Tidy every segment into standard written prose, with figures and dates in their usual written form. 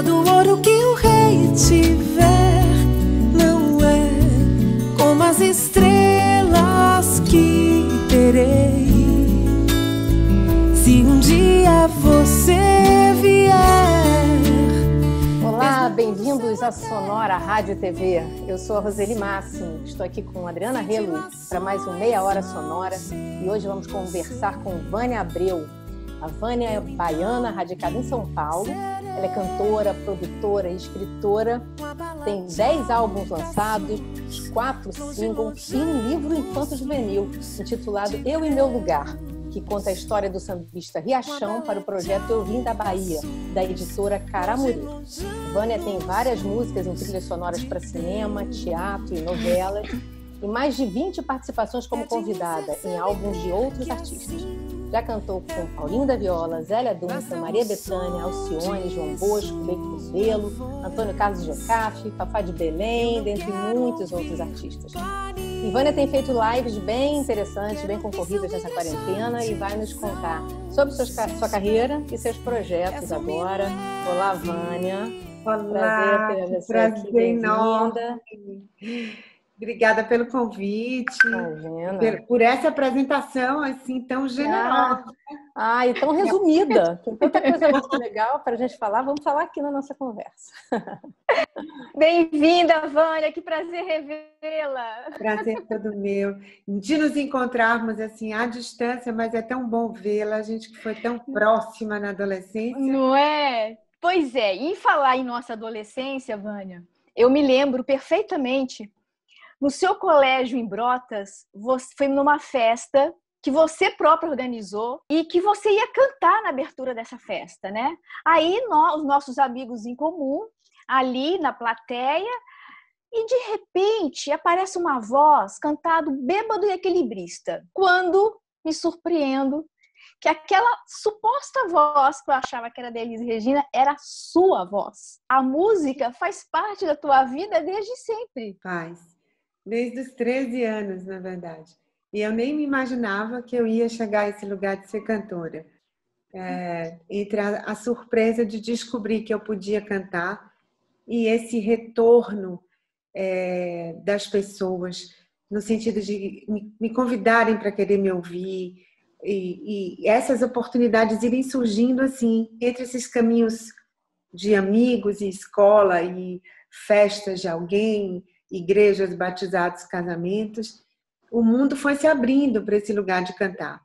todo o ouro que o rei tiver não é como as estrelas que terei se um dia você vier. Olá, bem-vindos à Sonora Rádio e TV. Eu sou a Roseli Máximo, estou aqui com a Adriana Relo para mais um Meia Hora Sonora e hoje vamos conversar com Vânia Abreu. A Vânia é baiana, radicada em São Paulo. Ela é cantora, produtora e escritora. Tem 10 álbuns lançados, 4 singles e um livro infanto-juvenil intitulado Eu e Meu Lugar, que conta a história do sambista Riachão para o projeto Eu Vim da Bahia, da editora Caramuru. Vânia tem várias músicas em trilhas sonoras para cinema, teatro e novelas, e mais de 20 participações como convidada em álbuns de outros artistas. Já cantou com Paulinho da Viola, Zélia Duncan, Maria Bethânia, Alcione, João Bosco, Beco Belo, Antônio Carlos Jocafe, Fafá de Belém, dentre muitos outros artistas. E Vânia tem feito lives bem interessantes, bem concorridas nessa quarentena e vai nos contar sobre sua carreira e seus projetos agora. Olá, Vânia. Olá, prazer ter você prazer aqui, enorme. Obrigada pelo convite, por essa apresentação assim tão generosa. E tão resumida. Tem tanta coisa muito legal para a gente falar. Vamos falar aqui na nossa conversa. Bem-vinda, Vânia. Que prazer revê-la. Prazer todo meu. De nos encontrarmos assim à distância, mas é tão bom vê-la. A gente que foi tão próxima na adolescência. Não é? Pois é. E falar em nossa adolescência, Vânia, eu me lembro perfeitamente. No seu colégio em Brotas, você foi numa festa que você própria organizou e que você ia cantar na abertura dessa festa, né? Aí os nossos amigos em comum, ali na plateia, e de repente aparece uma voz cantado bêbado e equilibrista. Quando me surpreendo que aquela suposta voz que eu achava que era da Elis Regina era sua voz. A música faz parte da tua vida desde sempre. Faz. Desde os 13 anos, na verdade. E eu nem me imaginava que eu ia chegar a esse lugar de ser cantora. Entre a surpresa de descobrir que eu podia cantar e esse retorno das pessoas, no sentido de me convidarem para querer me ouvir, e essas oportunidades irem surgindo assim, entre esses caminhos de amigos e escola e festas de alguém, igrejas, batizados, casamentos, o mundo foi se abrindo para esse lugar de cantar,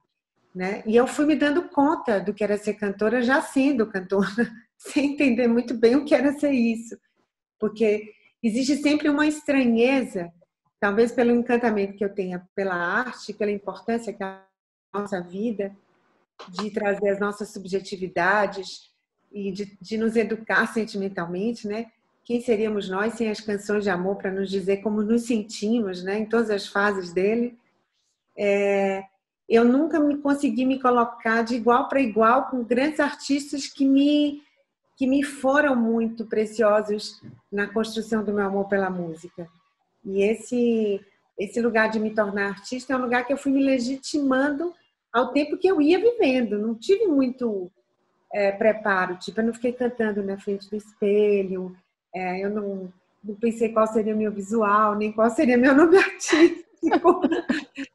né? E eu fui me dando conta do que era ser cantora, já sendo cantora, sem entender muito bem o que era ser isso, porque existe sempre uma estranheza, talvez pelo encantamento que eu tenha pela arte, pela importância que a nossa vida, de trazer as nossas subjetividades e de nos educar sentimentalmente, né? Quem seríamos nós sem as canções de amor para nos dizer como nos sentimos, né, em todas as fases dele? Eu nunca consegui me colocar de igual para igual com grandes artistas que me foram muito preciosos na construção do meu amor pela música. E esse lugar de me tornar artista é um lugar que eu fui me legitimando ao tempo que eu ia vivendo. Não tive muito preparo, tipo, eu não fiquei cantando na frente do espelho. Eu não pensei qual seria o meu visual, nem qual seria meu nome artístico.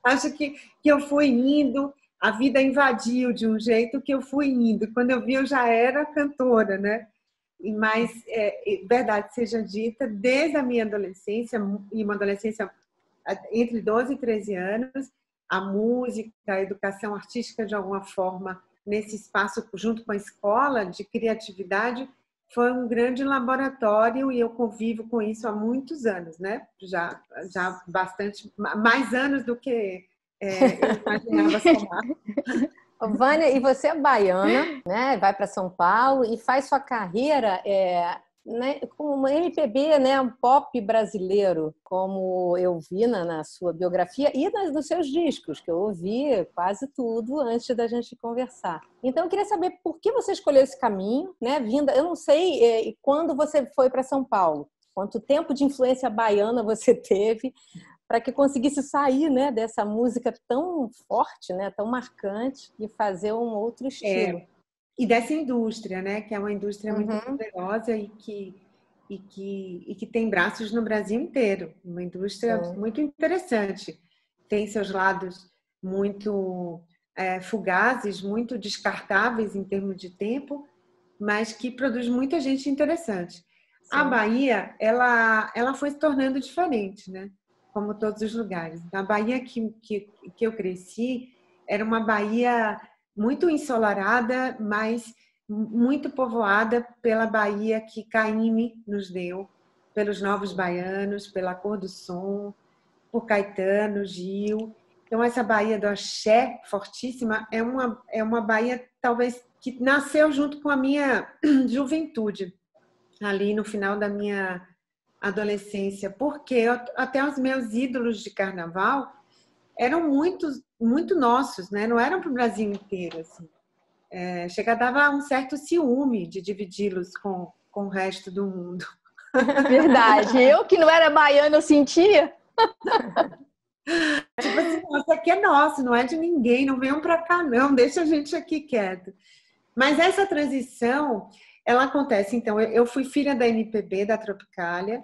Acho que eu fui indo, a vida invadiu de um jeito que eu fui indo. Quando eu vi, eu já era cantora, né? Mas, verdade seja dita, desde a minha adolescência, e uma adolescência entre 12 e 13 anos, a música, a educação artística, de alguma forma, nesse espaço, junto com a escola de criatividade, foi um grande laboratório e eu convivo com isso há muitos anos, né? Já bastante, mais anos do que eu imaginava somar. Vânia, e você é baiana, né? Vai para São Paulo e faz sua carreira né, como MPB, né, um pop brasileiro, como eu vi na sua biografia e nos seus discos, que eu ouvi quase tudo antes da gente conversar. Então, eu queria saber por que você escolheu esse caminho, né, eu não sei quando você foi para São Paulo, quanto tempo de influência baiana você teve para que conseguisse sair, né, dessa música tão forte, né, tão marcante e fazer um outro estilo. e dessa indústria, né? Que é uma indústria muito Uhum. poderosa e que tem braços no Brasil inteiro. Uma indústria Sim. muito interessante. Tem seus lados muito fugazes, muito descartáveis em termos de tempo, mas que produz muita gente interessante. A Sim. Bahia, ela foi se tornando diferente, né? Como todos os lugares. A Bahia que eu cresci era uma Bahia muito ensolarada, mas muito povoada pela Bahia que Caymmi nos deu, pelos Novos Baianos, pela Cor do Som, por Caetano, Gil. Então, essa Bahia do axé fortíssima é uma Bahia, talvez, que nasceu junto com a minha juventude, ali no final da minha adolescência, porque até os meus ídolos de carnaval eram muito nossos, né? Não eram para o Brasil inteiro. Assim. Chega a dar um certo ciúme de dividi-los com o resto do mundo. Verdade. Eu que não era baiana, eu sentia. Tipo assim, isso aqui é nosso, não é de ninguém, não venham para cá não, deixa a gente aqui quieto. Mas essa transição, ela acontece, então, eu fui filha da MPB, da Tropicália,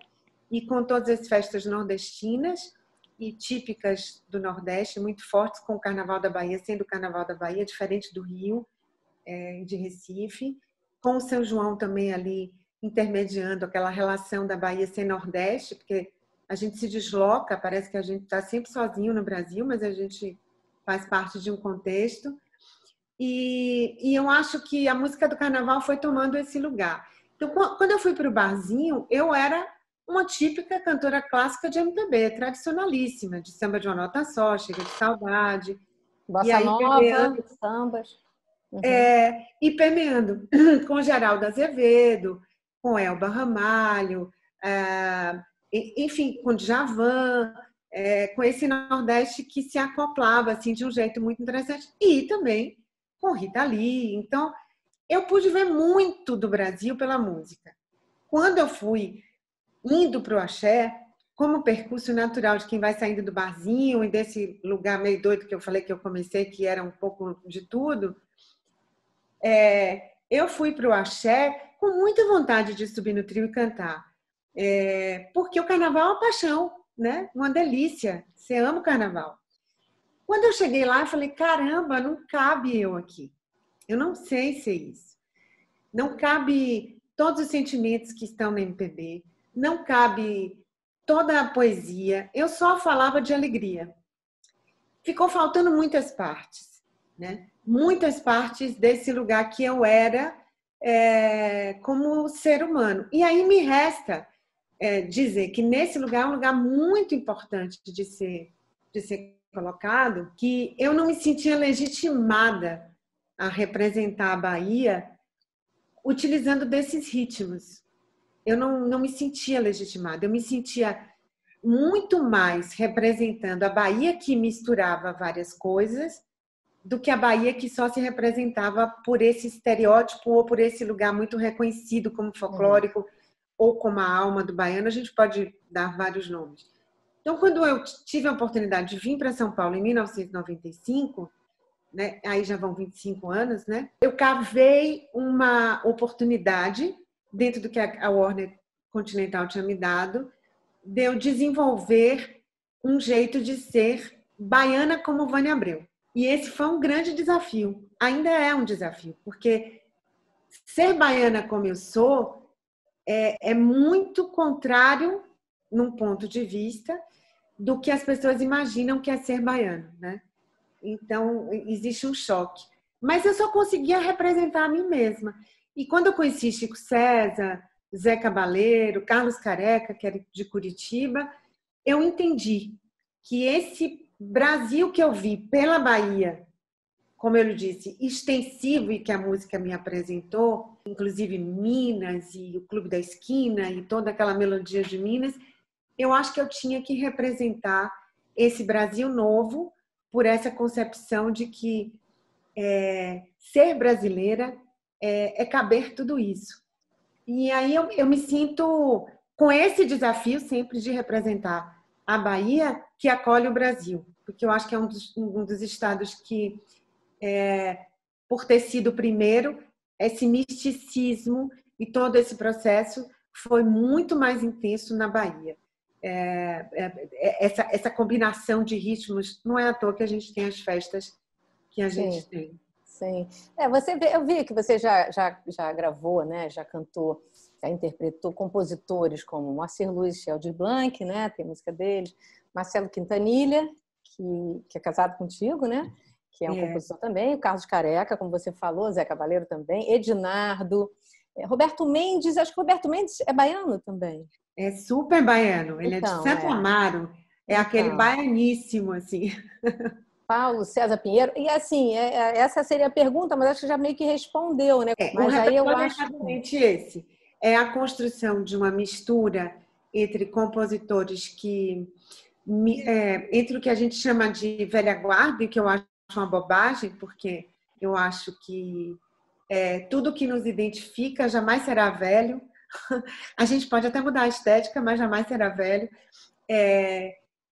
e com todas as festas nordestinas e típicas do Nordeste, muito fortes, com o Carnaval da Bahia, sendo o Carnaval da Bahia diferente do Rio, de Recife, com o São João também ali intermediando aquela relação da Bahia ser Nordeste, porque a gente se desloca, parece que a gente está sempre sozinho no Brasil, mas a gente faz parte de um contexto. E eu acho que a música do Carnaval foi tomando esse lugar. Então, quando eu fui para o barzinho, eu era uma típica cantora clássica de MPB, tradicionalíssima, de samba de uma nota só, chega de saudade. E Bossa aí, nova, sambas. Uhum. e permeando com Geraldo Azevedo, com Elba Ramalho, enfim, com Djavan, com esse Nordeste que se acoplava assim, de um jeito muito interessante. E também com Rita Lee. Então, eu pude ver muito do Brasil pela música. Quando eu fui indo para o axé, como percurso natural de quem vai saindo do barzinho e desse lugar meio doido que eu falei que eu comecei, que era um pouco de tudo, eu fui para o axé com muita vontade de subir no trio e cantar. Porque o carnaval é uma paixão, né? Uma delícia. Você ama o carnaval. Quando eu cheguei lá, eu falei, caramba, não cabe eu aqui. Eu não sei ser isso. Não cabe todos os sentimentos que estão na MPB. Não cabe toda a poesia. Eu só falava de alegria. Ficou faltando muitas partes, né? Muitas partes desse lugar que eu era como ser humano. E aí me resta dizer que nesse lugar é um lugar muito importante de ser colocado, que eu não me sentia legitimada a representar a Bahia utilizando desses ritmos. Eu não me sentia legitimada, eu me sentia muito mais representando a Bahia que misturava várias coisas do que a Bahia que só se representava por esse estereótipo ou por esse lugar muito reconhecido como folclórico ou como a alma do baiano. A gente pode dar vários nomes. Então, quando eu tive a oportunidade de vir para São Paulo em 1995, né, aí já vão 25 anos, né, eu cavei uma oportunidade dentro do que a Warner Continental tinha me dado, de eu desenvolver um jeito de ser baiana como Vânia Abreu. E esse foi um grande desafio. Ainda é um desafio, porque ser baiana como eu sou é muito contrário, num ponto de vista, do que as pessoas imaginam que é ser baiano, né? Então, existe um choque. Mas eu só conseguia representar a mim mesma. E quando eu conheci Chico César, Zé Cabaleiro, Carlos Careca, que era de Curitiba, eu entendi que esse Brasil que eu vi pela Bahia, como eu disse, extensivo e que a música me apresentou, inclusive Minas e o Clube da Esquina e toda aquela melodia de Minas, eu acho que eu tinha que representar esse Brasil novo por essa concepção de que ser brasileira é caber tudo isso. E aí eu me sinto com esse desafio sempre de representar a Bahia que acolhe o Brasil, porque eu acho que é um dos estados que, por ter sido o primeiro, esse misticismo e todo esse processo foi muito mais intenso na Bahia. Essa combinação de ritmos, não é à toa que a gente tem as festas que a gente tem. Sim. Eu vi que você já gravou, né? Já cantou, já interpretou compositores como Moacir Luz e Aldir Blanc, né? Tem música deles. Marcelo Quintanilha, que é casado contigo, né? Que é um compositor também. O Carlos Careca, como você falou, Zé Cavaleiro também. Ednardo. Roberto Mendes, acho que o Roberto Mendes é baiano também. É super baiano. Ele então, é de Santo Amaro. Aquele baianíssimo, assim. Paulo César Pinheiro. E assim, essa seria a pergunta, mas acho que já meio que respondeu, né? Mas aí eu acho exatamente esse. É a construção de uma mistura entre compositores que entre o que a gente chama de velha guarda, e que eu acho uma bobagem, porque eu acho que tudo que nos identifica jamais será velho. A gente pode até mudar a estética, mas jamais será velho.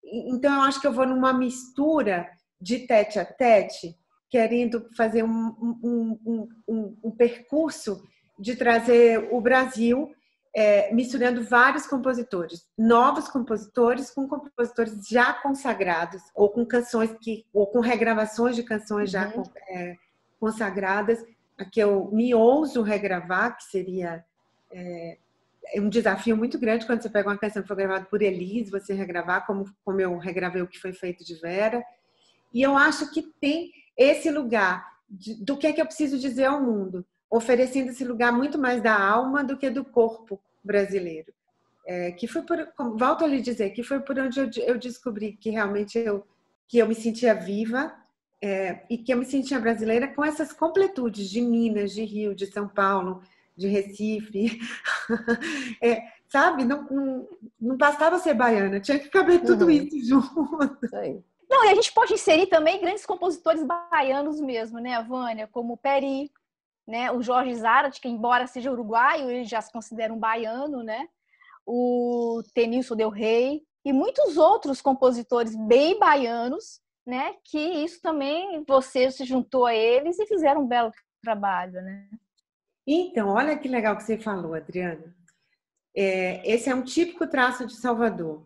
Então, eu acho que eu vou numa mistura de tete a tete, querendo fazer um percurso de trazer o Brasil, misturando vários compositores, novos compositores com compositores já consagrados, ou com canções ou com regravações de canções já consagradas, a que eu me ouso regravar, que seria um desafio muito grande quando você pega uma canção que foi gravada por Elis, você regravar, como eu regravei o que foi feito de Vera. E eu acho que tem esse lugar do que é que eu preciso dizer ao mundo, oferecendo esse lugar muito mais da alma do que do corpo brasileiro. Que foi volto a lhe dizer, que foi por onde eu descobri que realmente que eu me sentia viva, e que eu me sentia brasileira com essas completudes de Minas, de Rio, de São Paulo, de Recife. Sabe? Não bastava ser baiana, tinha que caber tudo isso junto. Isso aí. Não, e a gente pode inserir também grandes compositores baianos mesmo, né, Vânia? Como o Peri, né? O Jorge Zárate, que embora seja uruguaio, ele já se considera um baiano, né? O Tenilson Del Rey e muitos outros compositores bem baianos, né? Que isso também, você se juntou a eles e fizeram um belo trabalho, né? Então, olha que legal que você falou, Adriana. Esse é um típico traço de Salvador.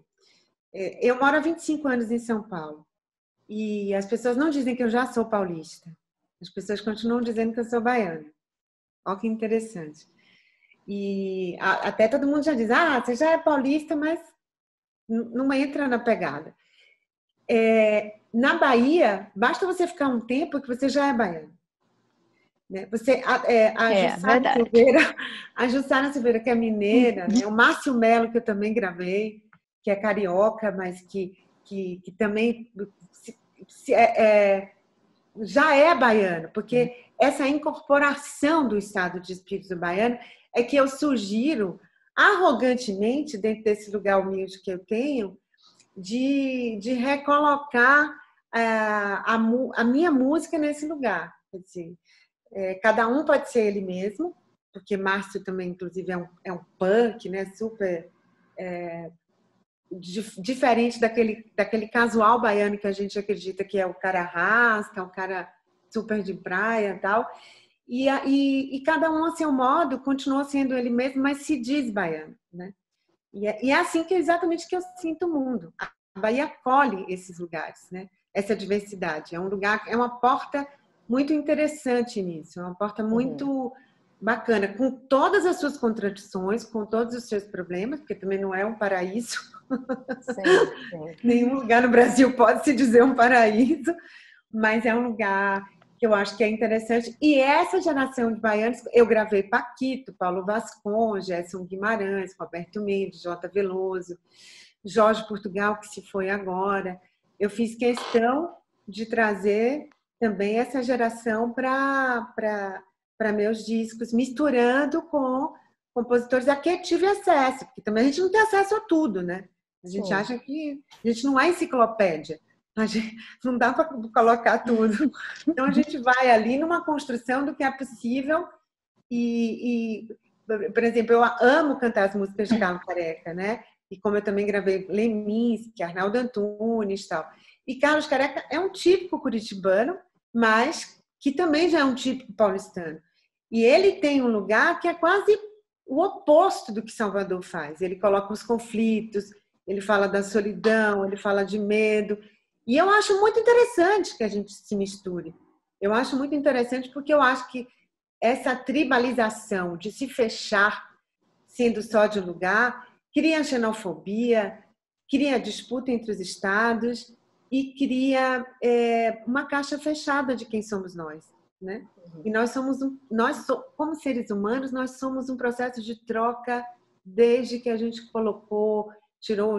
Eu moro há 25 anos em São Paulo. E as pessoas não dizem que eu já sou paulista. As pessoas continuam dizendo que eu sou baiana. Olha que interessante. E até todo mundo já diz, você já é paulista, mas não entra na pegada. Na Bahia, basta você ficar um tempo que você já é baiano. Né? A Jussara Silveira, que é mineira, né? O Márcio Melo, que eu também gravei, que é carioca, mas que também já é baiano, porque essa incorporação do estado de espírito baiano é que eu sugiro arrogantemente, dentro desse lugar humilde que eu tenho, de recolocar a minha música nesse lugar. Quer dizer, cada um pode ser ele mesmo, porque Márcio também, inclusive, é um punk, né? Super diferente daquele casual baiano que a gente acredita que é o cara rasca, o cara super de praia e tal. E cada um, a seu modo, continua sendo ele mesmo, mas se diz baiano, né? E é assim que exatamente que eu sinto o mundo. A Bahia acolhe esses lugares, né? Essa diversidade. É um lugar, é uma porta muito interessante nisso, é uma porta muito bacana, com todas as suas contradições, com todos os seus problemas, porque também não é um paraíso. Sim. Nenhum lugar no Brasil pode se dizer um paraíso, mas é um lugar que eu acho que é interessante. E essa geração de baianos, eu gravei Paquito, Paulo Vasconcelos, Gerson Guimarães, Roberto Mendes, J. Veloso, Jorge Portugal, que se foi agora. Eu fiz questão de trazer também essa geração para meus discos, misturando com compositores a que eu tive acesso, porque também a gente não tem acesso a tudo, né? A gente acha que a gente não é enciclopédia, a gente não dá para colocar tudo. Então a gente vai ali numa construção do que é possível por exemplo, eu amo cantar as músicas de Carlos Careca, né? E como eu também gravei Leminski, Arnaldo Antunes e tal. E Carlos Careca é um típico curitibano, mas que também já é um típico paulistano. E ele tem um lugar que é quase o oposto do que Salvador faz. Ele coloca os conflitos, ele fala da solidão, ele fala de medo. E eu acho muito interessante que a gente se misture. Eu acho muito interessante porque eu acho que essa tribalização de se fechar sendo só de um lugar cria xenofobia, cria disputa entre os estados e cria uma caixa fechada de quem somos nós, né? E como seres humanos, nós somos um processo de troca desde que a gente tirou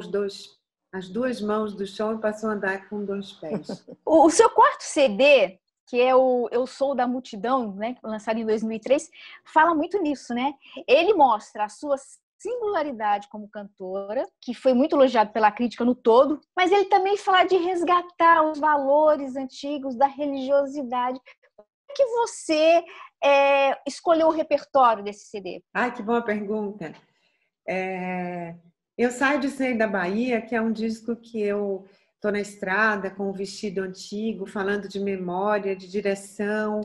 as duas mãos do chão e passou a andar com 2 pés. O seu quarto CD, que é o Eu Sou da Multidão, né, lançado em 2003, fala muito nisso, né? Ele mostra a sua singularidade como cantora, que foi muito elogiado pela crítica no todo, mas ele também fala de resgatar os valores antigos da religiosidade. Por que você escolheu o repertório desse CD? Ai, que boa pergunta. Eu Saio de Sei da Bahia, que é um disco que eu estou na estrada com um vestido antigo, falando de memória, de direção,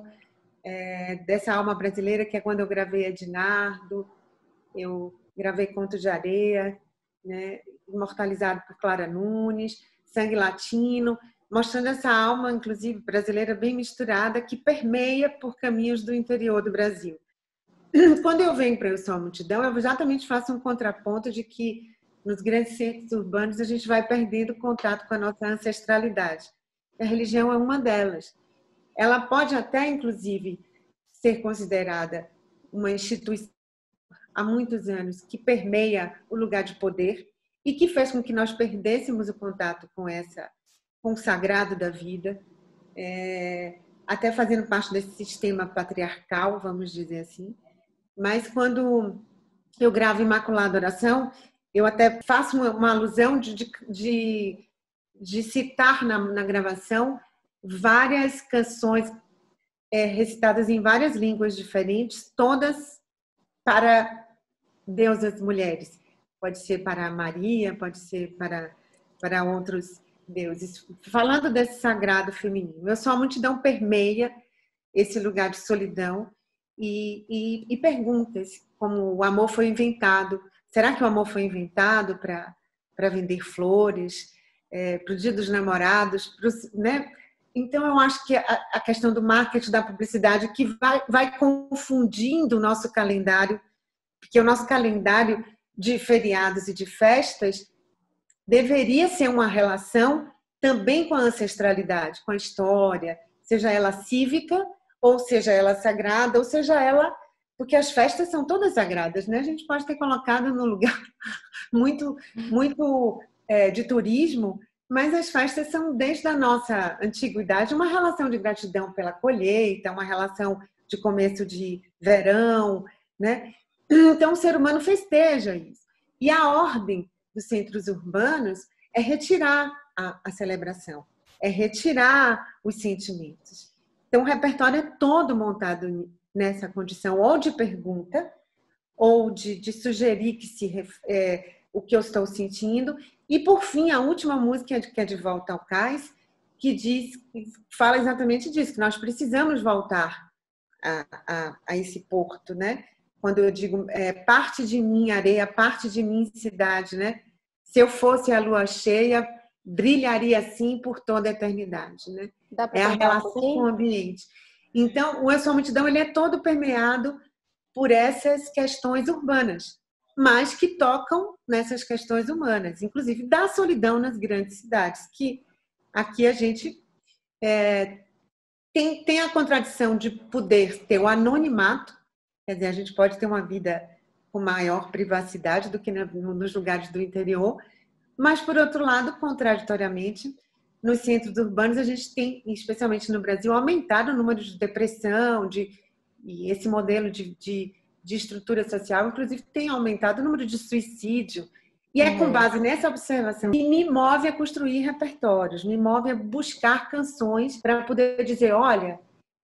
dessa alma brasileira, que é quando eu gravei Ednardo, eu gravei Conto de Areia, né, imortalizado por Clara Nunes, Sangue Latino, mostrando essa alma, inclusive, brasileira bem misturada, que permeia por caminhos do interior do Brasil. Quando eu venho para Eu Sou a Multidão, eu exatamente faço um contraponto de que nos grandes centros urbanos a gente vai perdendo contato com a nossa ancestralidade. A religião é uma delas. Ela pode até, inclusive, ser considerada uma instituição há muitos anos que permeia o lugar de poder e que fez com que nós perdêssemos o contato com o sagrado da vida, até fazendo parte desse sistema patriarcal, vamos dizer assim. Mas quando eu gravo Imaculada Oração, eu até faço uma alusão de citar na gravação várias canções recitadas em várias línguas diferentes, todas para deusas mulheres. Pode ser para Maria, pode ser para outros deuses. Falando desse sagrado feminino, Eu Sou a Multidão permeia esse lugar de solidão e perguntas como o amor foi inventado. Será que o amor foi inventado para vender flores, para o Dia dos Namorados, né? Então, eu acho que a questão do marketing, da publicidade, que vai confundindo o nosso calendário, porque o nosso calendário de feriados e de festas deveria ser uma relação também com a ancestralidade, com a história, seja ela cívica, ou seja ela sagrada, ou seja ela... Porque as festas são todas sagradas, né? A gente pode ter colocado num lugar muito de turismo, mas as festas são, desde a nossa antiguidade, uma relação de gratidão pela colheita, uma relação de começo de verão, né? Então, o ser humano festeja isso. E a ordem dos centros urbanos é retirar a celebração, é retirar os sentimentos. Então, o repertório é todo montado nessa condição, ou de pergunta, ou de sugerir o que eu estou sentindo. E, por fim, a última música, que é De Volta ao Cais, que fala exatamente disso, que nós precisamos voltar a esse porto, né? Quando eu digo parte de mim areia, parte de mim cidade, né? Se eu fosse a lua cheia, brilharia assim por toda a eternidade, né? É a relação com o ambiente. Então, o Eu Sou a Multidão, ele é todo permeado por essas questões urbanas, mas que tocam nessas questões humanas, inclusive da solidão nas grandes cidades, que aqui a gente tem a contradição de poder ter o anonimato, quer dizer, a gente pode ter uma vida com maior privacidade do que nos lugares do interior, mas, por outro lado, contraditoriamente, nos centros urbanos a gente tem, especialmente no Brasil, aumentado o número de depressão, e esse modelo de estrutura social, inclusive, tem aumentado o número de suicídio. E é com base nessa observação que me move a construir repertórios, me move a buscar canções para poder dizer, olha,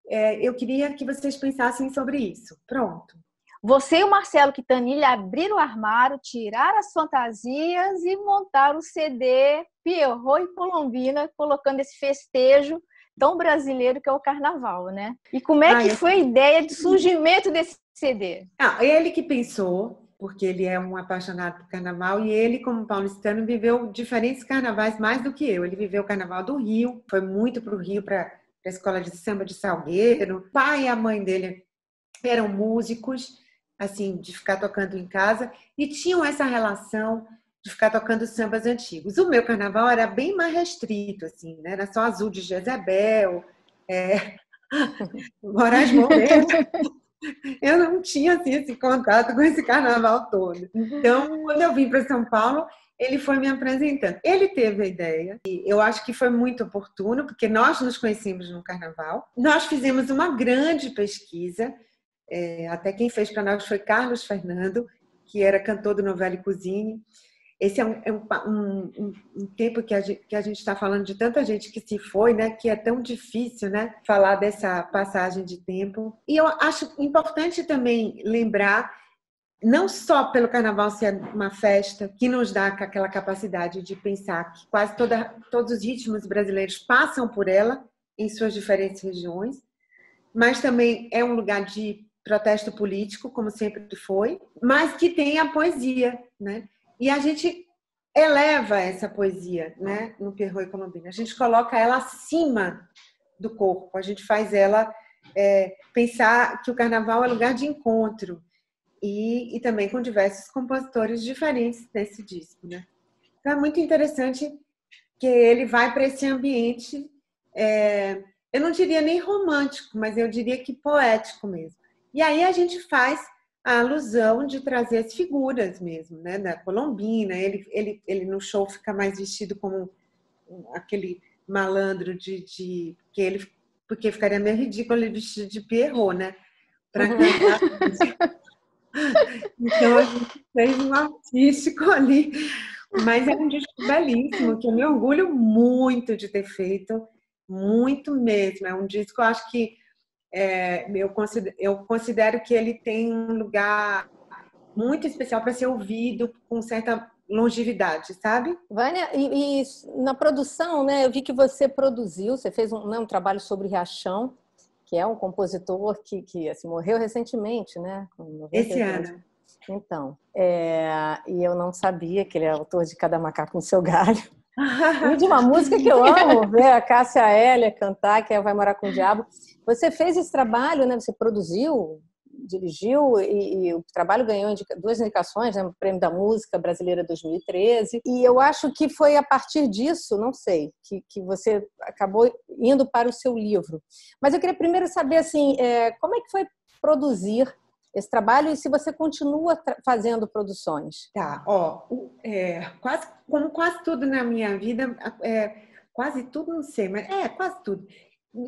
eu queria que vocês pensassem sobre isso. Pronto. Você e o Marcelo Quintanilha abriram o armário, tiraram as fantasias e montaram o CD Pierrot e Colombina, colocando esse festejo tão brasileiro que é o carnaval, né? E como é que foi a ideia de surgimento desse CD? Ele que pensou, porque ele é um apaixonado por carnaval, e ele, como paulistano, viveu diferentes carnavais mais do que eu. Ele viveu o carnaval do Rio, foi muito para o Rio, para a escola de samba de Salgueiro. O pai e a mãe dele eram músicos, assim, de ficar tocando em casa, e tinham essa relação de ficar tocando sambas antigos. O meu carnaval era bem mais restrito, assim, né? Era só Azul de Jezebel, Moraes Moreira. Eu não tinha assim, esse contato com esse carnaval todo. Então, quando eu vim para São Paulo, ele foi me apresentando. Ele teve a ideia, e eu acho que foi muito oportuno, porque nós nos conhecemos no carnaval. Nós fizemos uma grande pesquisa, até quem fez para nós foi Carlos Fernando, que era cantor do Novela e Cozinha. Esse é um tempo que a gente está falando de tanta gente que se foi, né? Que é tão difícil, né? Falar dessa passagem de tempo. E eu acho importante também lembrar, não só pelo carnaval ser uma festa que nos dá aquela capacidade de pensar que quase todos os ritmos brasileiros passam por ela em suas diferentes regiões, mas também é um lugar de protesto político, como sempre foi, mas que tem a poesia, né? E a gente eleva essa poesia, né, no Pierrot e Colombina. A gente coloca ela acima do corpo. A gente faz ela pensar que o carnaval é lugar de encontro. E também com diversos compositores diferentes nesse disco, né? Então é muito interessante que ele vai para esse ambiente, eu não diria nem romântico, mas eu diria que poético mesmo. E aí a gente faz a alusão de trazer as figuras mesmo, né? Da Colombina. Ele no show fica mais vestido como aquele malandro porque ficaria meio ridículo ele vestido de Pierrot, né? Para cantar. Então a gente fez um artístico ali, mas é um disco belíssimo, que eu me orgulho muito de ter feito, muito mesmo. É um disco, eu acho que eu considero que ele tem um lugar muito especial para ser ouvido com certa longevidade, sabe? Vânia, e na produção, né? Eu vi que você produziu, você fez um trabalho sobre Riachão, que é um compositor que assim, morreu recentemente, né? Esse ano. Então, e eu não sabia que ele é autor de Cada Macaco no Seu Galho. E de uma música que eu amo ver a Cássia Eller cantar, que é Vai Morar com o Diabo. Você fez esse trabalho, né? Você produziu, dirigiu, e o trabalho ganhou 2 indicações, né? O Prêmio da Música Brasileira 2013. E eu acho que foi a partir disso, não sei, que você acabou indo para o seu livro. Mas eu queria primeiro saber, assim, como é que foi produzir esse trabalho e se você continua fazendo produções. Tá, como quase tudo na minha vida, quase tudo, não sei, mas quase tudo,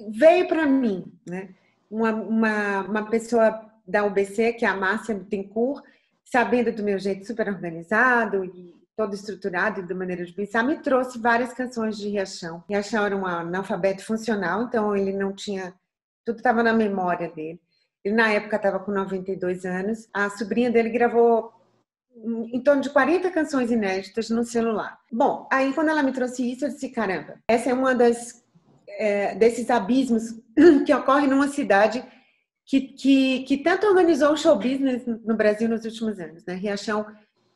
veio para mim, né? Uma pessoa da UBC, que é a Márcia Bittencourt, sabendo do meu jeito super organizado e todo estruturado e da maneira de pensar, me trouxe várias canções de Riachão. Riachão era um analfabeto funcional, então ele não tinha... Tudo estava na memória dele. Ele, na época, estava com 92 anos. A sobrinha dele gravou em torno de 40 canções inéditas no celular. Bom, aí quando ela me trouxe isso, eu disse, caramba, essa é uma desses abismos que ocorre numa cidade que tanto organizou o show business no Brasil nos últimos anos, né? Riachão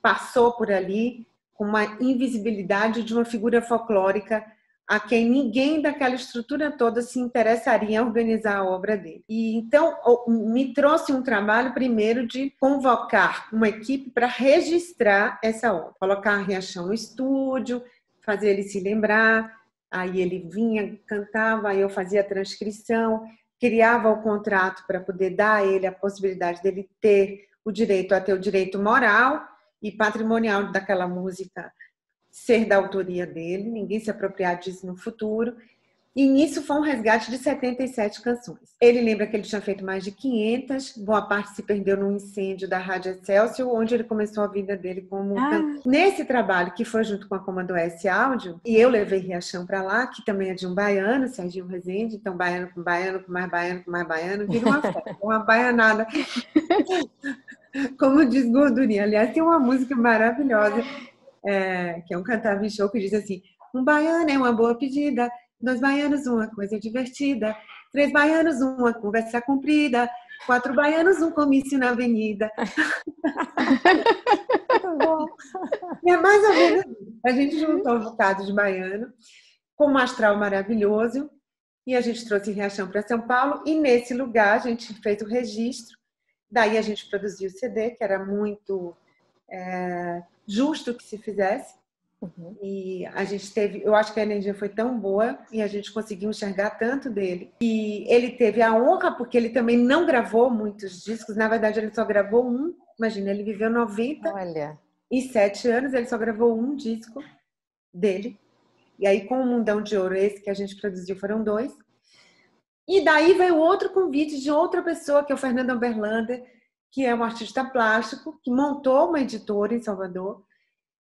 passou por ali com uma invisibilidade de uma figura folclórica a quem ninguém daquela estrutura toda se interessaria em organizar a obra dele. E então me trouxe um trabalho primeiro de convocar uma equipe para registrar essa obra, colocar a Riachão no estúdio, fazer ele se lembrar, aí ele vinha, cantava, aí eu fazia a transcrição, criava o contrato para poder dar a ele a possibilidade dele ter o direito a ter o direito moral e patrimonial daquela música ser da autoria dele, ninguém se apropriar disso no futuro. E nisso foi um resgate de 77 canções. Ele lembra que ele tinha feito mais de 500, boa parte se perdeu num incêndio da Rádio Excelsior, onde ele começou a vida dele como cantor. Nesse trabalho, que foi junto com a Comando S Áudio, e eu levei Riachão para lá, que também é de um baiano, Serginho Rezende, então baiano, com mais baiano, com mais baiano, vira uma festa, uma baianada. Como diz Gordurinha. Aliás, tem uma música maravilhosa, que é um cantar show que diz assim: um baiano é uma boa pedida, 2 baianos, uma coisa divertida. 3 baianos, uma conversa comprida. 4 baianos, um comício na avenida. Muito bom. É mais ou menos isso. A gente juntou um bocado de baiano com um astral maravilhoso e a gente trouxe Riachão para São Paulo e nesse lugar a gente fez o registro. Daí a gente produziu o CD, que era muito justo que se fizesse. E a gente teve, eu acho que a energia foi tão boa e a gente conseguiu enxergar tanto dele. E ele teve a honra, porque ele também não gravou muitos discos, na verdade ele só gravou um. Imagina, ele viveu 97 anos, ele só gravou um disco dele. E aí com o Mundão de Ouro, esse que a gente produziu, foram 2. E daí veio outro convite de outra pessoa, que é o Fernando Amberlander, que é um artista plástico, que montou uma editora em Salvador,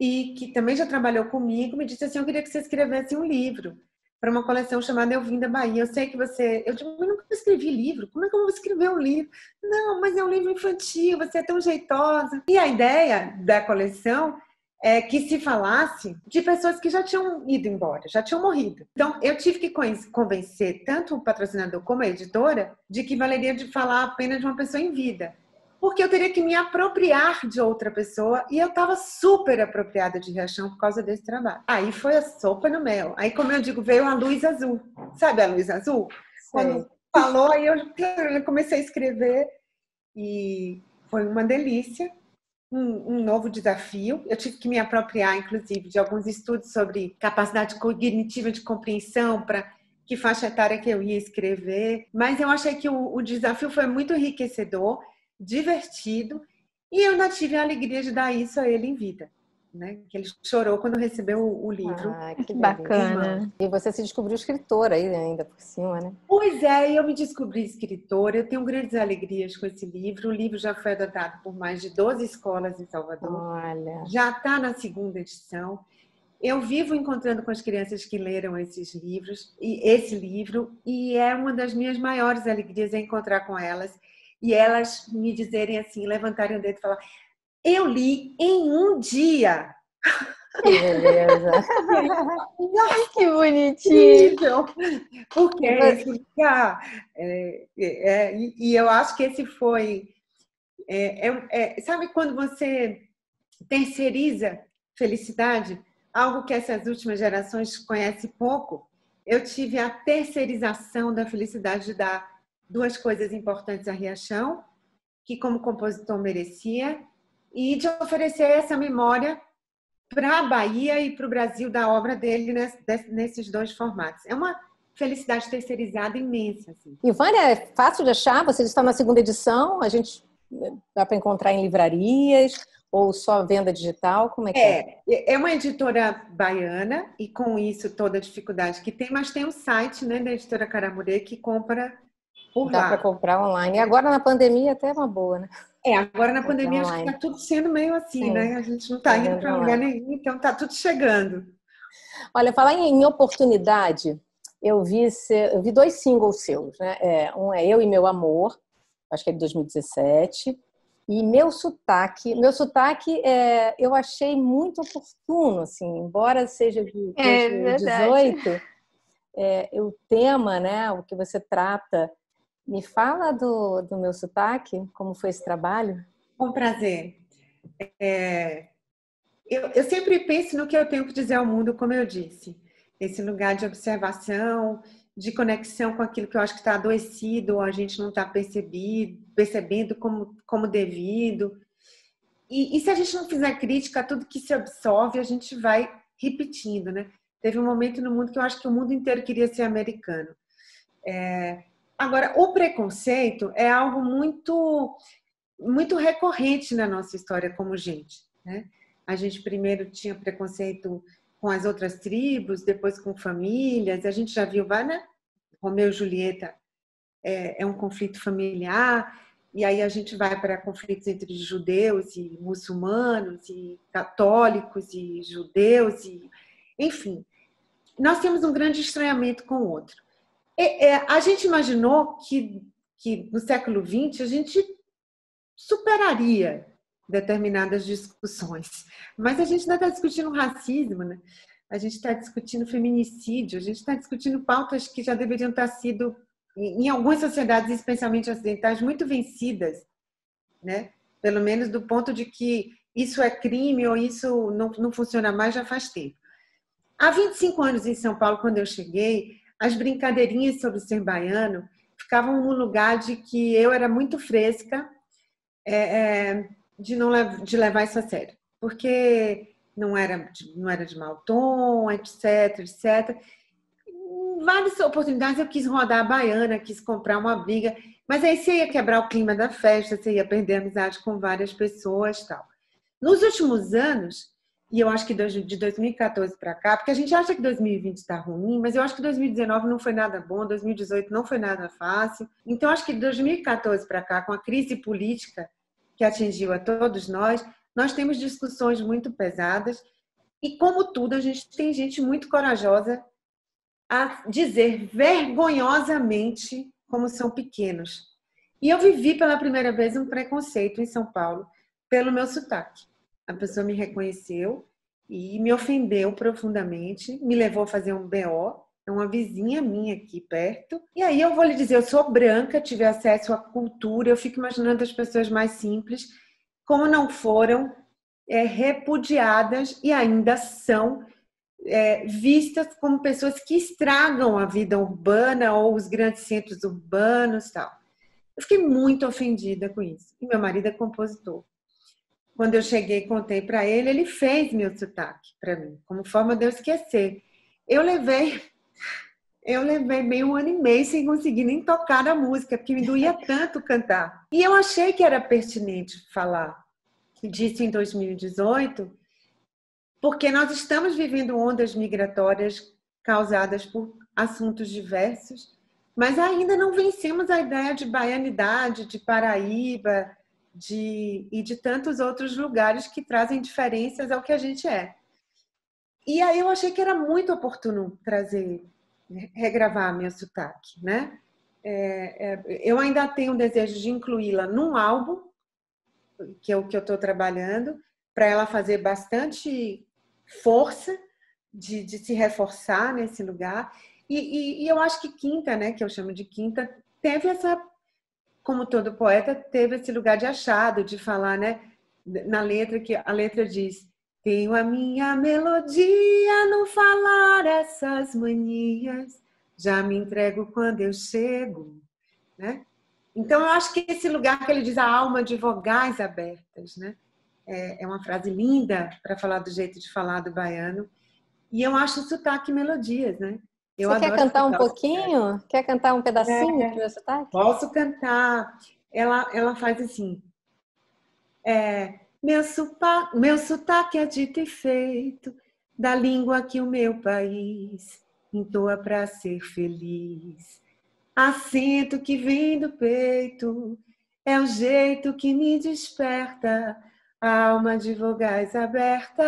e que também já trabalhou comigo, me disse assim, eu queria que você escrevesse um livro para uma coleção chamada Eu Vim da Bahia. Eu sei que você... Eu digo, eu nunca escrevi livro. Como é que eu vou escrever um livro? Não, mas é um livro infantil, você é tão jeitosa. E a ideia da coleção é que se falasse de pessoas que já tinham ido embora, já tinham morrido. Então, eu tive que convencer tanto o patrocinador como a editora de que valeria de falar apenas de uma pessoa em vida. Porque eu teria que me apropriar de outra pessoa e eu estava super apropriada de Riachão por causa desse trabalho. Aí foi a sopa no mel. Aí, como eu digo, veio a luz azul. Sabe a luz azul? Quando falou, aí eu comecei a escrever e foi uma delícia, um novo desafio. Eu tive que me apropriar, inclusive, de alguns estudos sobre capacidade cognitiva de compreensão para que faixa etária que eu ia escrever. Mas eu achei que o desafio foi muito enriquecedor, divertido, e eu ainda tive a alegria de dar isso a ele em vida, né? Que ele chorou quando recebeu o livro. Ah, que bacana. E você se descobriu escritora aí ainda por cima, né? Pois é, eu me descobri escritora, eu tenho grandes alegrias com esse livro. O livro já foi adotado por mais de 12 escolas em Salvador. Olha. Já está na 2ª edição. Eu vivo encontrando com as crianças que leram esses livros, e esse livro, e é uma das minhas maiores alegrias encontrar com elas. E elas me dizerem assim, levantarem o dedo e falar, eu li em um dia. Que beleza. Que bonitinho. Porque esse lugar, e eu acho que esse foi, sabe quando você terceiriza felicidade, algo que essas últimas gerações conhecem pouco? Eu tive a terceirização da felicidade de dar 2 coisas importantes a Riachão, que como compositor merecia, e de oferecer essa memória para a Bahia e para o Brasil da obra dele nesses 2 formatos. É uma felicidade terceirizada imensa. Assim. E Vânia, é fácil de achar? Você está na 2ª edição? A gente dá para encontrar em livrarias ou só venda digital? Como é que é? É uma editora baiana e com isso toda a dificuldade que tem, mas tem um site, né, da editora Caramurê que compra por Dá lá. para comprar online. E agora na pandemia até é uma boa, né? Agora na pandemia acho que está tudo sendo meio assim, Sim. né? A gente não está indo para lugar nenhum, então está tudo chegando. Olha, falar em oportunidade, eu vi 2 singles seus, né? Um é Eu e Meu Amor, acho que é de 2017, e Meu Sotaque. Meu Sotaque eu achei muito oportuno, assim, embora seja de 2018, o tema, né, o que você trata. Me fala do Meu Sotaque, como foi esse trabalho? Com prazer. Eu sempre penso no que eu tenho que dizer ao mundo, como eu disse. Esse lugar de observação, de conexão com aquilo que eu acho que está adoecido, ou a gente não está percebendo como devido. E se a gente não fizer crítica a tudo que se absorve, a gente vai repetindo, né? Teve um momento no mundo que eu acho que o mundo inteiro queria ser americano. Agora, o preconceito é algo muito, muito recorrente na nossa história como gente, né? A gente primeiro tinha preconceito com as outras tribos, depois com famílias. A gente já viu, né? Romeu e Julieta é um conflito familiar, e aí a gente vai para conflitos entre judeus e muçulmanos, e católicos e judeus, enfim. Nós temos um grande estranhamento com o outro. A gente imaginou que no século XX a gente superaria determinadas discussões, mas a gente ainda está discutindo racismo, né? a gente está discutindo feminicídio, a gente está discutindo pautas que já deveriam estar sido, em algumas sociedades, especialmente ocidentais, muito vencidas, né? Pelo menos do ponto de que isso é crime ou isso não funciona mais já faz tempo. Há 25 anos em São Paulo, quando eu cheguei, as brincadeirinhas sobre ser baiano ficavam num lugar de que eu era muito fresca de levar isso a sério. Porque não era de mau tom, etc, etc. Em várias oportunidades eu quis rodar a baiana, quis comprar uma briga, mas aí você ia quebrar o clima da festa, você ia perder a amizade com várias pessoas e tal. Nos últimos anos, e eu acho que de 2014 para cá, porque a gente acha que 2020 está ruim, mas eu acho que 2019 não foi nada bom, 2018 não foi nada fácil. Então, acho que de 2014 para cá, com a crise política que atingiu a todos nós temos discussões muito pesadas e, como tudo, a gente tem gente muito corajosa a dizer vergonhosamente como são pequenos. E eu vivi pela primeira vez um preconceito em São Paulo pelo meu sotaque. A pessoa me reconheceu e me ofendeu profundamente, me levou a fazer um BO, é uma vizinha minha aqui perto. E aí eu vou lhe dizer, eu sou branca, tive acesso à cultura, eu fico imaginando as pessoas mais simples, como não foram repudiadas e ainda são vistas como pessoas que estragam a vida urbana ou os grandes centros urbanos e tal. Eu fiquei muito ofendida com isso. E meu marido é compositor. Quando eu cheguei e contei para ele, ele fez meu sotaque para mim, como forma de eu esquecer. Eu levei bem 1 ano e meio sem conseguir nem tocar a música, porque me doía tanto cantar. E eu achei que era pertinente falar disso em 2018, porque nós estamos vivendo ondas migratórias causadas por assuntos diversos, mas ainda não vencemos a ideia de baianidade, de Paraíba, e de tantos outros lugares que trazem diferenças ao que a gente é. E aí eu achei que era muito oportuno regravar meu sotaque, né? Eu ainda tenho um desejo de incluí-la num álbum, que é o que eu estou trabalhando, para ela fazer bastante força de se reforçar nesse lugar. E eu acho que Quinta, né, que eu chamo de Quinta, teve essa, como todo poeta, teve esse lugar de achado, de falar, né, na letra, que a letra diz: tenho a minha melodia no falar essas manias, já me entrego quando eu chego, né? Então, eu acho que esse lugar que ele diz a alma de vogais abertas, né? É uma frase linda para falar do jeito de falar do baiano. E eu acho sotaque melodias, né? Você quer cantar um pouquinho? Quer cantar um pedacinho do meu sotaque? Posso cantar. Ela faz assim. Meu sotaque é dito e feito da língua que o meu país entoa para ser feliz. Acento que vem do peito é o jeito que me desperta a alma de vogais abertas.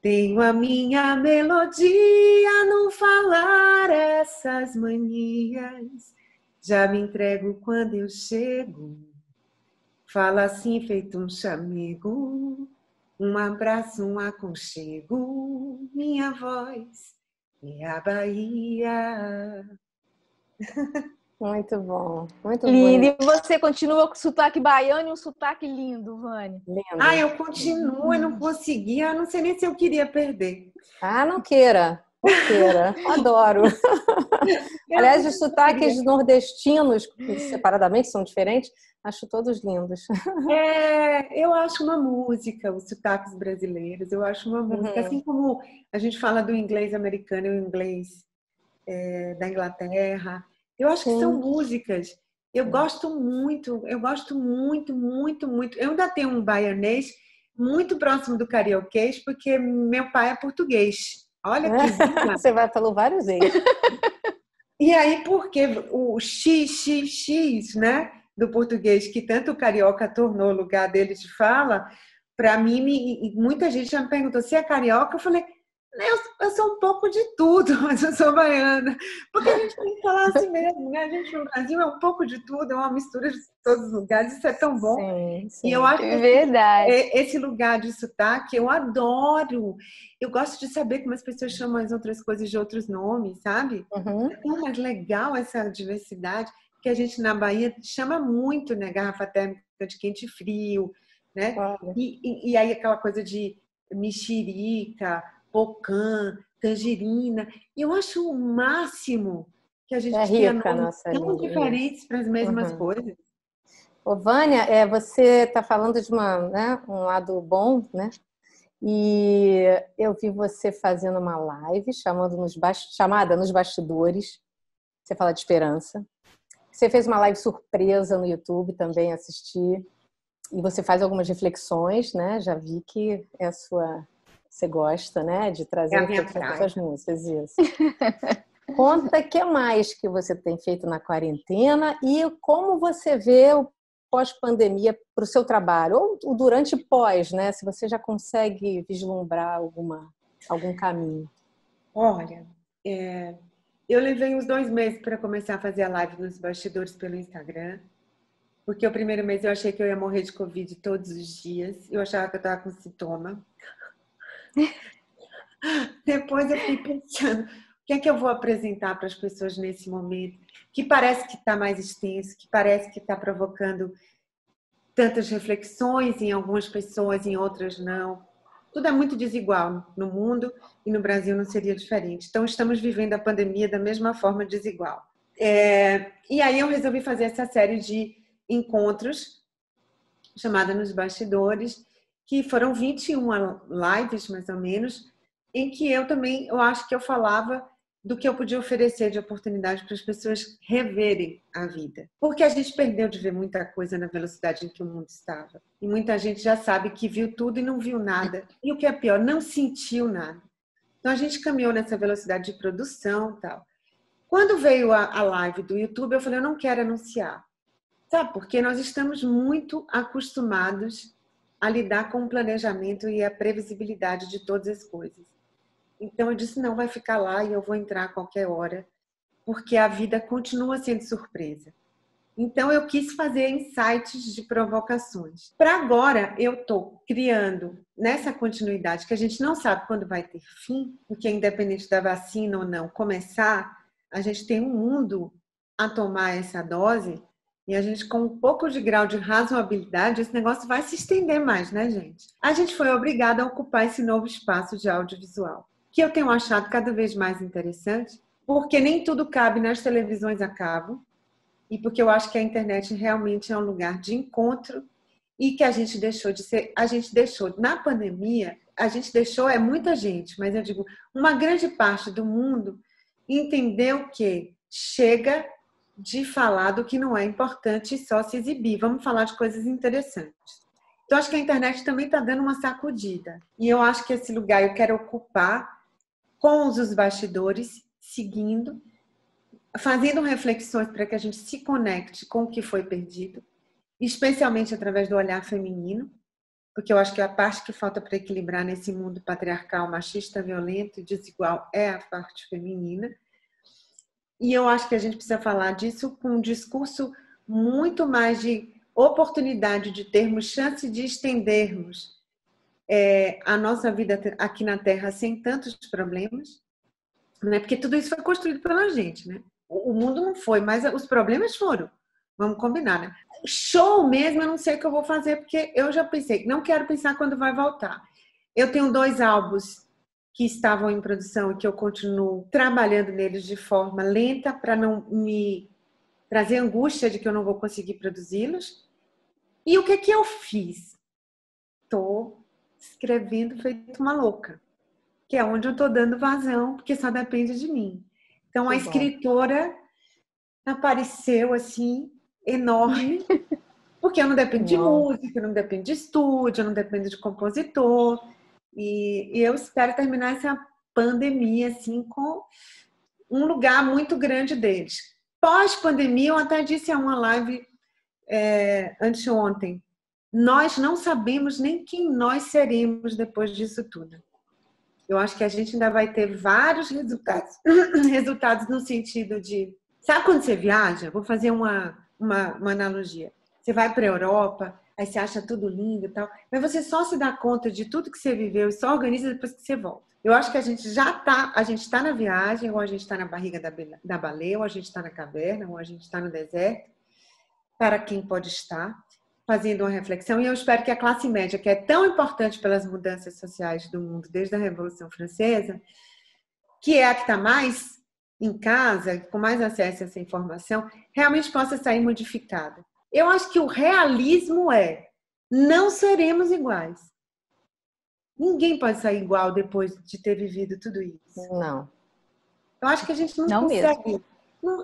Tenho a minha melodia no falar essas manias, já me entrego quando eu chego. Fala assim feito um chamego, um abraço, um aconchego, minha voz é a Bahia. Muito bom, muito lindo. bom. E você continua com sotaque baiano e um sotaque lindo, Vânia. Lindo. Eu continuo, eu não conseguia, eu não sei nem se eu queria perder. Não queira, não queira. Adoro. Aliás, os sotaques nordestinos, separadamente, são diferentes, acho todos lindos. Eu acho uma música, os sotaques brasileiros, eu acho uma música. Assim como a gente fala do inglês americano e o inglês da Inglaterra, eu acho que são músicas. Eu gosto muito, muito, muito. Eu ainda tenho um baianês muito próximo do carioquês, porque meu pai é português. Olha que vida. Você falou vários vezes. E aí, porque o x, né, do português, que tanto o carioca tornou o lugar dele de fala, para mim, muita gente já me perguntou se é carioca. Eu falei, Eu sou um pouco de tudo, mas eu sou baiana. Porque a gente tem que falar assim mesmo, né? A gente no Brasil é um pouco de tudo, é uma mistura de todos os lugares, isso é tão bom. Sim, sim. E eu acho É verdade. esse lugar de sotaque, eu adoro. Eu gosto de saber como as pessoas chamam as outras coisas de outros nomes, sabe? Uhum. É tão mais legal essa diversidade, que a gente na Bahia chama muito, né? Garrafa térmica de quente e frio, né? Olha. E aí aquela coisa de mexerica, pocã, tangerina. Eu acho o máximo que a gente É tenha rica a nomes nossa tão língua. diferentes para as mesmas Uhum. coisas. Ô, Vânia, você está falando de um lado bom, né? E eu vi você fazendo uma live chamada Nos Bastidores. Você fala de esperança. Você fez uma live surpresa no YouTube, também assisti. E você faz algumas reflexões, né? Já vi que você gosta, né? De trazer É a minha reflexões para praia. suas músicas, isso. Conta o que mais que você tem feito na quarentena e como você vê o pós-pandemia para o seu trabalho, ou o durante e pós, né? Se você já consegue vislumbrar algum caminho. Olha, eu levei uns 2 meses para começar a fazer a live nos bastidores pelo Instagram, porque o primeiro mês eu achei que eu ia morrer de Covid todos os dias, eu achava que eu estava com sintoma. Depois eu fiquei pensando, o que é que eu vou apresentar para as pessoas nesse momento, que parece que está mais extenso, que parece que está provocando tantas reflexões em algumas pessoas, em outras não. Tudo é muito desigual no mundo e no Brasil não seria diferente. Então, estamos vivendo a pandemia da mesma forma desigual. E aí eu resolvi fazer essa série de encontros, chamada Nos Bastidores, que foram 21 lives, mais ou menos, em que eu acho que eu falava do que eu podia oferecer de oportunidade para as pessoas reverem a vida. Porque a gente perdeu de ver muita coisa na velocidade em que o mundo estava. E muita gente já sabe que viu tudo e não viu nada. E o que é pior, não sentiu nada. Então a gente caminhou nessa velocidade de produção e tal. Quando veio a live do YouTube, eu falei, eu não quero anunciar. Sabe, porque nós estamos muito acostumados a lidar com o planejamento e a previsibilidade de todas as coisas. Então eu disse, não, vai ficar lá e eu vou entrar a qualquer hora, porque a vida continua sendo surpresa. Então eu quis fazer insights de provocações. Para agora eu estou criando nessa continuidade, que a gente não sabe quando vai ter fim, porque independente da vacina ou não começar, a gente tem um mundo a tomar essa dose e a gente, com um pouco de grau de razoabilidade, esse negócio vai se estender mais, né, gente? A gente foi obrigado a ocupar esse novo espaço de audiovisual, que eu tenho achado cada vez mais interessante, porque nem tudo cabe nas televisões a cabo, e porque eu acho que a internet realmente é um lugar de encontro e que a gente deixou de ser, na pandemia, muita gente, mas eu digo, uma grande parte do mundo entendeu que chega de falar do que não é importante e só se exibir. Vamos falar de coisas interessantes. Então, acho que a internet também está dando uma sacudida. E eu acho que esse lugar eu quero ocupar com os bastidores, seguindo, fazendo reflexões para que a gente se conecte com o que foi perdido, especialmente através do olhar feminino, porque eu acho que a parte que falta para equilibrar nesse mundo patriarcal, machista, violento e desigual é a parte feminina. E eu acho que a gente precisa falar disso com um discurso muito mais de oportunidade de termos chance de estendermos a nossa vida aqui na Terra sem tantos problemas, né? Porque tudo isso foi construído pela gente, né? O mundo não foi, mas os problemas foram. Vamos combinar, né? Show mesmo, eu não sei o que eu vou fazer, porque eu já pensei, não quero pensar quando vai voltar. Eu tenho 2 álbuns que estavam em produção e que eu continuo trabalhando neles de forma lenta para não me trazer angústia de que eu não vou conseguir produzi-los. E o que eu fiz? Estou escrevendo feito uma louca, que é onde eu estou dando vazão, porque só depende de mim. Então, a escritora apareceu assim, enorme, porque eu não dependo de música, eu não dependo de estúdio, eu não dependo de compositor. E eu espero terminar essa pandemia assim, com um lugar muito grande deles. Pós-pandemia, eu até disse a uma live anteontem, nós não sabemos nem quem nós seremos depois disso tudo. Eu acho que a gente ainda vai ter vários resultados. Resultados no sentido de... Sabe quando você viaja? Vou fazer uma analogia. Você vai para a Europa, aí você acha tudo lindo e tal, mas você só se dá conta de tudo que você viveu e só organiza depois que você volta. Eu acho que a gente está na viagem, ou a gente está na barriga da baleia, ou a gente está na caverna, ou a gente está no deserto, para quem pode estar, fazendo uma reflexão. E eu espero que a classe média, que é tão importante pelas mudanças sociais do mundo desde a Revolução Francesa, que é a que está mais em casa, com mais acesso a essa informação, realmente possa sair modificada. Eu acho que o realismo não seremos iguais. Ninguém pode sair igual depois de ter vivido tudo isso. Não. Eu acho que a gente não consegue.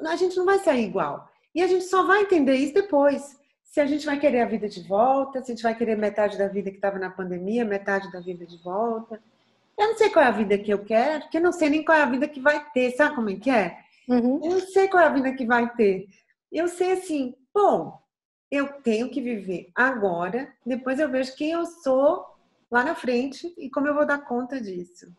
A gente não vai sair igual. E a gente só vai entender isso depois. Se a gente vai querer a vida de volta, se a gente vai querer metade da vida que estava na pandemia, metade da vida de volta. Eu não sei qual é a vida que eu quero, porque eu não sei nem qual é a vida que vai ter. Sabe como é que é? Uhum. Eu não sei qual é a vida que vai ter. Eu sei assim, bom, eu tenho que viver agora, depois eu vejo quem eu sou lá na frente e como eu vou dar conta disso.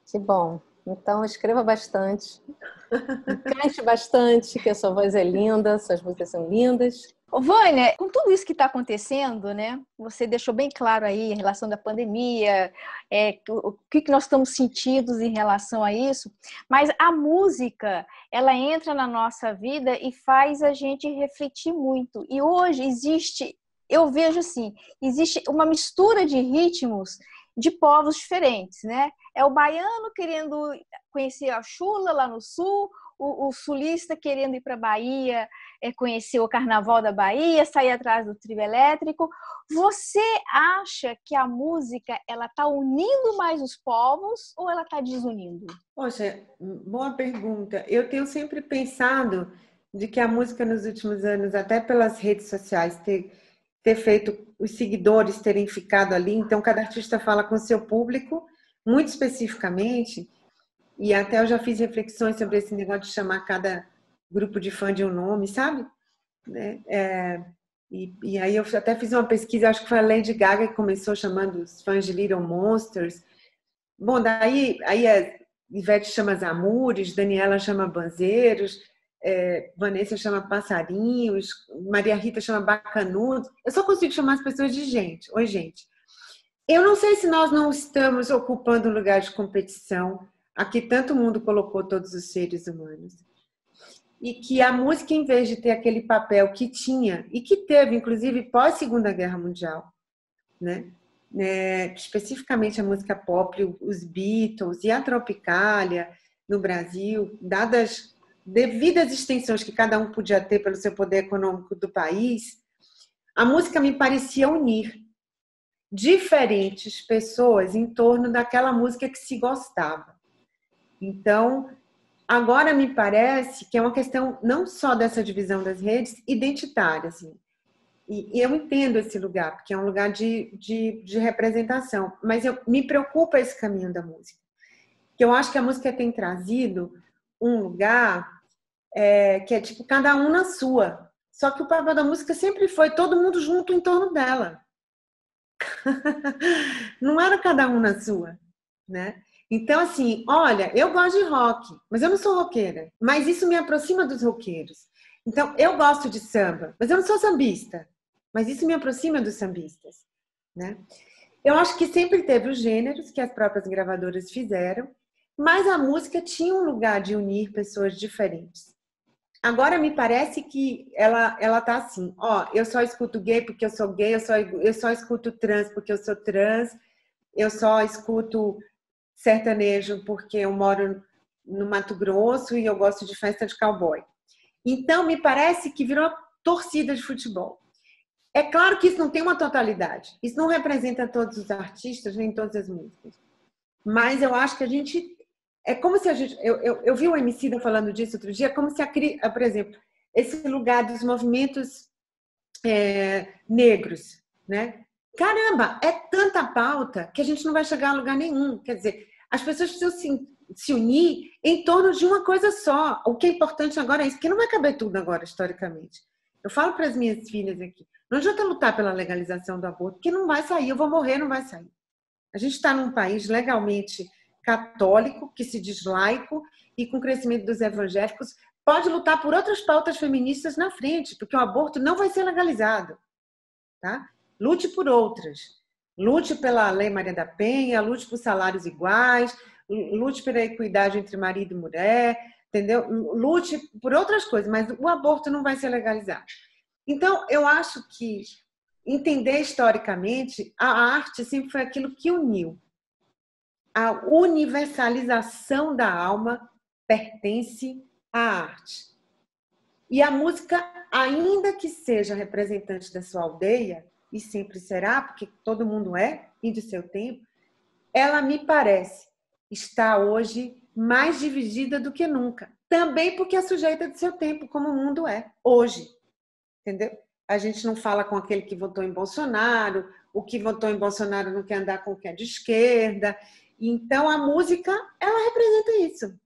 Que bom. Então, escreva bastante. Cante bastante, que a sua voz é linda, suas músicas são lindas. Ô, Vânia, com tudo isso que está acontecendo, né? Você deixou bem claro aí a relação da pandemia, o que nós estamos sentindo em relação a isso, mas a música, ela entra na nossa vida e faz a gente refletir muito. E hoje eu vejo assim, existe uma mistura de ritmos de povos diferentes, né? É o baiano querendo conhecer a chula lá no sul, o sulista querendo ir para a Bahia, conhecer o carnaval da Bahia, sair atrás do trio elétrico. Você acha que a música ela está unindo mais os povos ou ela está desunindo? Poxa, boa pergunta. Eu tenho sempre pensado de que a música nos últimos anos, até pelas redes sociais, ter feito os seguidores terem ficado ali, então cada artista fala com o seu público, muito especificamente, e até eu já fiz reflexões sobre esse negócio de chamar cada grupo de fã de um nome, sabe? E aí eu até fiz uma pesquisa, acho que foi a Lady Gaga que começou chamando os fãs de Little Monsters. Bom, daí a Ivete chama Zamures, Daniela chama Banzeiros, Vanessa chama Passarinhos, Maria Rita chama Bacanudos. Eu só consigo chamar as pessoas de gente. Oi, gente. Eu não sei se nós não estamos ocupando um lugar de competição. Aqui tanto mundo colocou todos os seres humanos. E que a música, em vez de ter aquele papel que tinha, e que teve, inclusive, pós-Segunda Guerra Mundial, né? Especificamente a música pop, os Beatles e a Tropicália no Brasil, dadas devidas extensões que cada um podia ter pelo seu poder econômico do país, a música me parecia unir diferentes pessoas em torno daquela música que se gostava. Então, agora me parece que é uma questão não só dessa divisão das redes, identitária. Assim. E eu entendo esse lugar, porque é um lugar de representação. Mas me preocupa esse caminho da música. Que eu acho que a música tem trazido um lugar que é tipo cada um na sua. Só que o papel da música sempre foi todo mundo junto em torno dela. Não era cada um na sua, né? Então, assim, olha, eu gosto de rock, mas eu não sou roqueira. Mas isso me aproxima dos roqueiros. Então, eu gosto de samba, mas eu não sou sambista. Mas isso me aproxima dos sambistas, né? Eu acho que sempre teve os gêneros que as próprias gravadoras fizeram, mas a música tinha um lugar de unir pessoas diferentes. Agora me parece que ela tá assim, eu só escuto gay porque eu sou gay, eu só escuto trans porque eu sou trans, eu só escuto sertanejo porque eu moro no Mato Grosso e eu gosto de festa de cowboy. Então, me parece que virou torcida de futebol. É claro que isso não tem uma totalidade. Isso não representa todos os artistas, nem todas as músicas. Mas eu acho que a gente... É como se a gente... Eu vi o Emicida falando disso outro dia, como se, por exemplo, esse lugar dos movimentos negros, né? Caramba, é tanta pauta que a gente não vai chegar a lugar nenhum. Quer dizer, as pessoas precisam se unir em torno de uma coisa só. O que é importante agora é isso, porque não vai caber tudo agora, historicamente. Eu falo para as minhas filhas aqui, não adianta lutar pela legalização do aborto, porque não vai sair, eu vou morrer, não vai sair. A gente está num país legalmente católico, que se diz laico, e com o crescimento dos evangélicos, pode lutar por outras pautas feministas na frente, porque o aborto não vai ser legalizado. Tá? Lute por outras. Lute pela Lei Maria da Penha, lute por salários iguais, lute pela equidade entre marido e mulher, entendeu? Lute por outras coisas, mas o aborto não vai ser legalizado. Então, eu acho que entender historicamente, a arte sempre foi aquilo que uniu. A universalização da alma pertence à arte. E a música, ainda que seja representante da sua aldeia, e sempre será, porque todo mundo é, e do seu tempo, ela me parece estar hoje mais dividida do que nunca. Também porque é sujeita do seu tempo, como o mundo é hoje. Entendeu? A gente não fala com aquele que votou em Bolsonaro, o que votou em Bolsonaro não quer andar com o que é de esquerda. Então, a música, ela representa isso.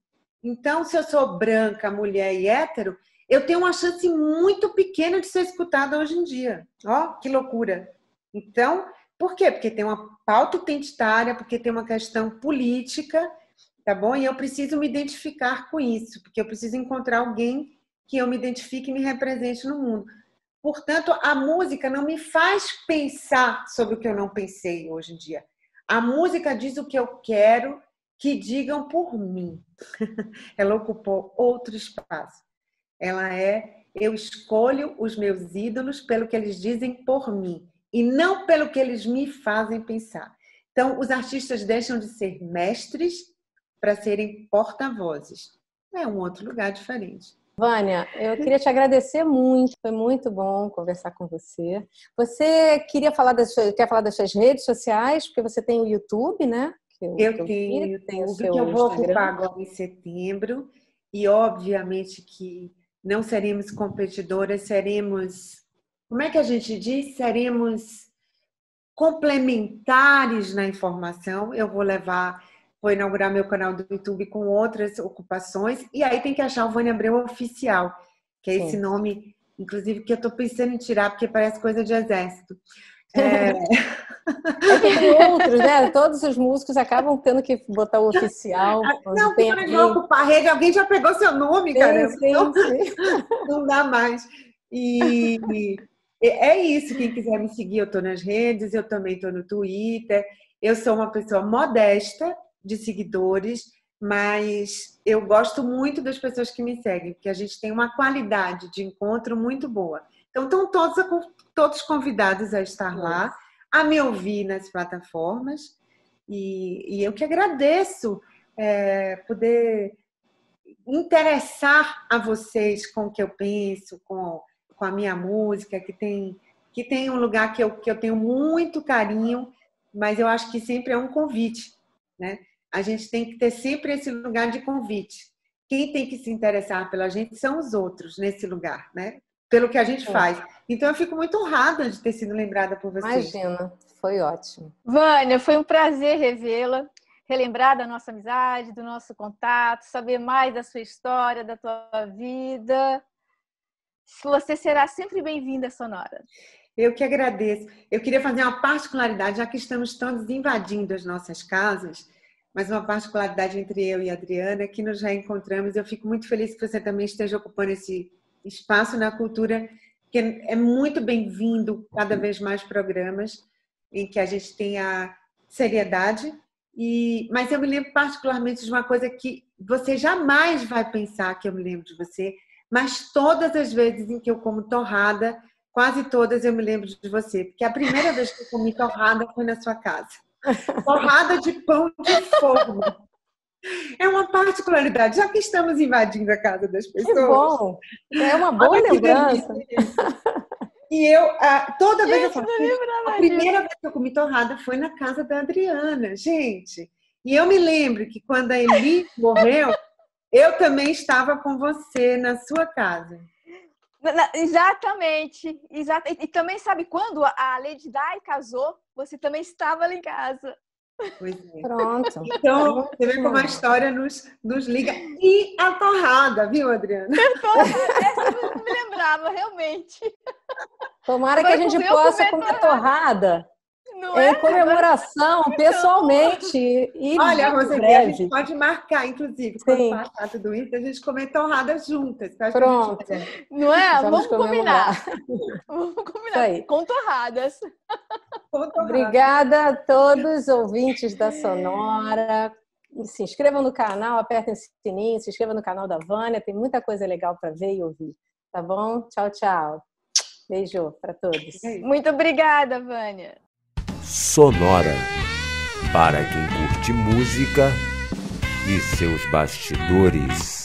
Então, se eu sou branca, mulher e hétero, eu tenho uma chance muito pequena de ser escutada hoje em dia. Ó, que loucura. Então, por quê? Porque tem uma pauta identitária, porque tem uma questão política, tá bom? E eu preciso me identificar com isso, porque eu preciso encontrar alguém que eu me identifique e me represente no mundo. Portanto, a música não me faz pensar sobre o que eu não pensei hoje em dia. A música diz o que eu quero que digam por mim. Ela ocupou outro espaço. Ela eu escolho os meus ídolos pelo que eles dizem por mim e não pelo que eles me fazem pensar. Então, os artistas deixam de ser mestres para serem porta-vozes. É um outro lugar diferente. Vânia, eu queria te agradecer muito, foi muito bom conversar com você. Você quer falar das suas redes sociais, porque você tem o YouTube, né? Eu tenho o YouTube, que eu vou ocupar agora em setembro, e obviamente que não seremos competidoras, seremos, como é que a gente diz? Seremos complementares na informação. Eu vou inaugurar meu canal do YouTube com outras ocupações, e aí tem que achar o Vânia Abreu Oficial, que é esse nome, inclusive, que eu estou pensando em tirar, porque parece coisa de exército. Tem outros, né? Todos os músicos acabam tendo que botar o oficial. Não, porque quando vai ocupar a rede, alguém já pegou seu nome, caramba. Sim. Não dá mais. E é isso, quem quiser me seguir, eu estou nas redes, eu também estou no Twitter. Eu sou uma pessoa modesta de seguidores, mas eu gosto muito das pessoas que me seguem, porque a gente tem uma qualidade de encontro muito boa. Então, estão todos convidados a estar lá, a me ouvir nas plataformas, e eu que agradeço poder interessar a vocês com o que eu penso, com a minha música, que tem um lugar que eu tenho muito carinho, mas eu acho que sempre é um convite, né? A gente tem que ter sempre esse lugar de convite. Quem tem que se interessar pela gente são os outros nesse lugar, né? Pelo que a gente faz. Então, eu fico muito honrada de ter sido lembrada por você. Imagina, foi ótimo. Vânia, foi um prazer revê-la, relembrar da nossa amizade, do nosso contato, saber mais da sua história, da tua vida. Você será sempre bem-vinda à Sonora. Eu que agradeço. Eu queria fazer uma particularidade, já que estamos todos invadindo as nossas casas, mas uma particularidade entre eu e a Adriana, que nos reencontramos. Eu fico muito feliz que você também esteja ocupando esse espaço na cultura, que é muito bem-vindo cada vez mais programas em que a gente tenha seriedade. Mas eu me lembro particularmente de uma coisa que você jamais vai pensar que eu me lembro de você, mas todas as vezes em que eu como torrada, quase todas eu me lembro de você, porque a primeira vez que eu comi torrada foi na sua casa. Torrada de pão de forma. É uma particularidade, já que estamos invadindo a casa das pessoas. Que bom! É uma boa lembrança. E eu, toda vez eu falo, a primeira vez que eu comi torrada foi na casa da Adriana, gente. E eu me lembro que quando a Eli morreu, eu também estava com você na sua casa. Exatamente. E também, sabe, quando a Lady Di casou, você também estava lá em casa. Pois é. Pronto. Então, você vê como a história nos liga. E a torrada, viu, Adriana? Essa eu não me lembrava, realmente. Tomara que a gente possa comer torrada Em comemoração, pessoalmente. E olha, Roseli, a gente pode marcar, inclusive, quando passar tudo isso, a gente comer torradas juntas. Pronto. Não é? Vamos combinar. Vamos combinar. Com torradas. Obrigada a todos os ouvintes da Sonora. Se inscrevam no canal, apertem o sininho, se inscrevam no canal da Vânia. Tem muita coisa legal para ver e ouvir. Tá bom? Tchau, tchau. Beijo para todos. Muito obrigada, Vânia. Sonora, para quem curte música e seus bastidores.